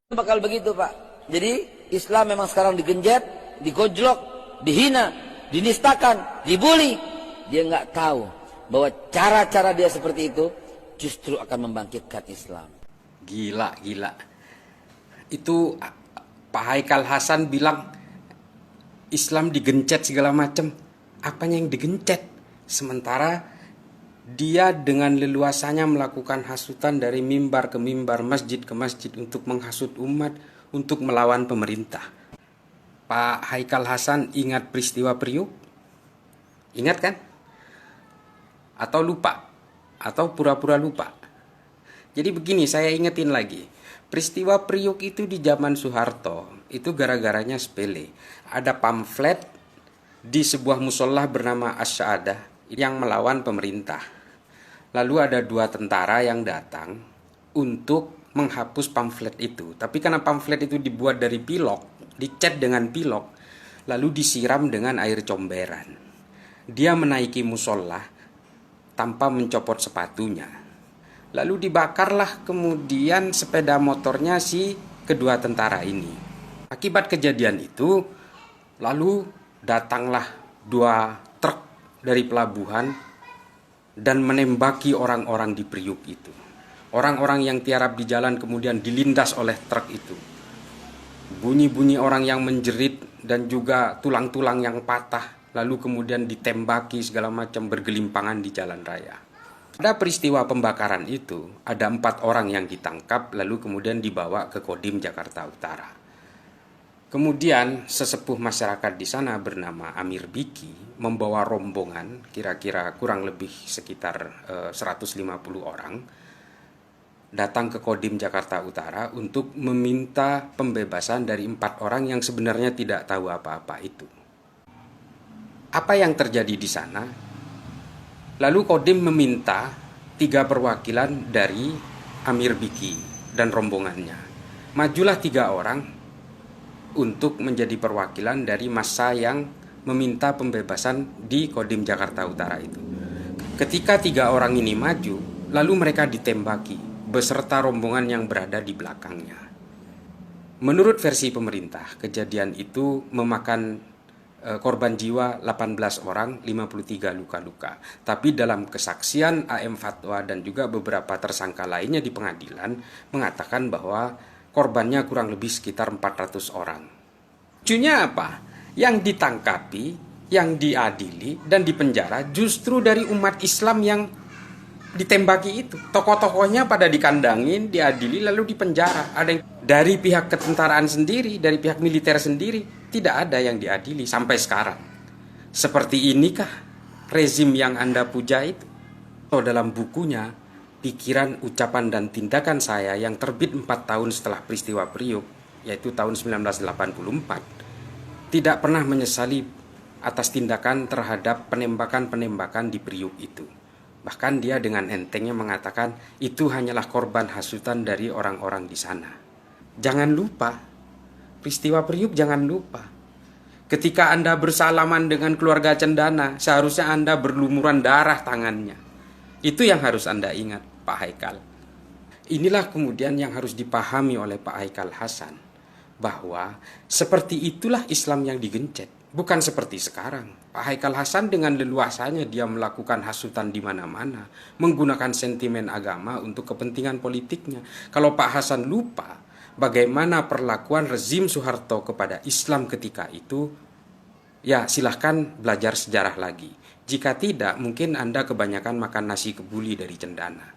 Bakal begitu, Pak. Jadi Islam memang sekarang digenjot, digojlok, dihina, dinistakan, dibully. Dia nggak tahu bahwa cara-cara dia seperti itu justru akan membangkitkan Islam. Gila, gila. Itu Pak Haikal Hasan bilang Islam digencet segala macam. Apanya yang digencet? Sementara dia dengan leluasanya melakukan hasutan dari mimbar ke mimbar, masjid ke masjid untuk menghasut umat, untuk melawan pemerintah. Pak Haikal Hasan ingat peristiwa Priuk? Ingat kan? Atau lupa? Atau pura-pura lupa? Jadi begini, saya ingetin lagi. Peristiwa Priuk itu di zaman Soeharto, itu gara-garanya sepele. Ada pamflet di sebuah musola bernama Asy'adah yang melawan pemerintah. Lalu ada 2 tentara yang datang untuk menghapus pamflet itu. Tapi karena pamflet itu dibuat dari pilok, dicat dengan pilok, lalu disiram dengan air comberan. Dia menaiki musola tanpa mencopot sepatunya. Lalu dibakarlah kemudian sepeda motornya si kedua tentara ini. Akibat kejadian itu, lalu datanglah 2 truk dari pelabuhan dan menembaki orang-orang di Priuk itu. Orang-orang yang tiarap di jalan kemudian dilindas oleh truk itu. Bunyi-bunyi orang yang menjerit dan juga tulang-tulang yang patah, lalu kemudian ditembaki segala macam bergelimpangan di jalan raya. Pada peristiwa pembakaran itu, ada 4 orang yang ditangkap lalu kemudian dibawa ke Kodim Jakarta Utara. Kemudian sesepuh masyarakat di sana bernama Amir Biki membawa rombongan kira-kira kurang lebih sekitar 150 orang datang ke Kodim Jakarta Utara untuk meminta pembebasan dari 4 orang yang sebenarnya tidak tahu apa-apa itu. Apa yang terjadi di sana? Lalu Kodim meminta 3 perwakilan dari Amir Biki dan rombongannya. Majulah 3 orang untuk menjadi perwakilan dari massa yang meminta pembebasan di Kodim Jakarta Utara itu. Ketika 3 orang ini maju, lalu mereka ditembaki beserta rombongan yang berada di belakangnya. Menurut versi pemerintah, kejadian itu memakan korban jiwa 18 orang, 53 luka-luka. Tapi dalam kesaksian AM Fatwa dan juga beberapa tersangka lainnya di pengadilan mengatakan bahwa korbannya kurang lebih sekitar 400 orang. Lucunya apa? Yang ditangkapi, yang diadili dan dipenjara justru dari umat Islam yang ditembaki itu. Tokoh-tokohnya pada dikandangin, diadili lalu dipenjara. Ada yang dari pihak ketentaraan sendiri, dari pihak militer sendiri, tidak ada yang diadili sampai sekarang. Seperti inikah rezim yang Anda puja itu? Atau dalam bukunya Pikiran, Ucapan, dan Tindakan Saya yang terbit 4 tahun setelah peristiwa Priuk, yaitu tahun 1984, tidak pernah menyesali atas tindakan terhadap penembakan-penembakan di Priuk itu. Bahkan dia dengan entengnya mengatakan itu hanyalah korban hasutan dari orang-orang di sana. Jangan lupa, peristiwa Priuk jangan lupa. Ketika Anda bersalaman dengan keluarga Cendana, seharusnya Anda berlumuran darah tangannya. Itu yang harus Anda ingat, Pak Haikal. Inilah kemudian yang harus dipahami oleh Pak Haikal Hasan, bahwa seperti itulah Islam yang digencet, bukan seperti sekarang. Pak Haikal Hasan dengan leluasanya dia melakukan hasutan di mana-mana, menggunakan sentimen agama untuk kepentingan politiknya. Kalau Pak Hasan lupa bagaimana perlakuan rezim Soeharto kepada Islam ketika itu, ya silahkan belajar sejarah lagi. Jika tidak, mungkin Anda kebanyakan makan nasi kebuli dari Cendana.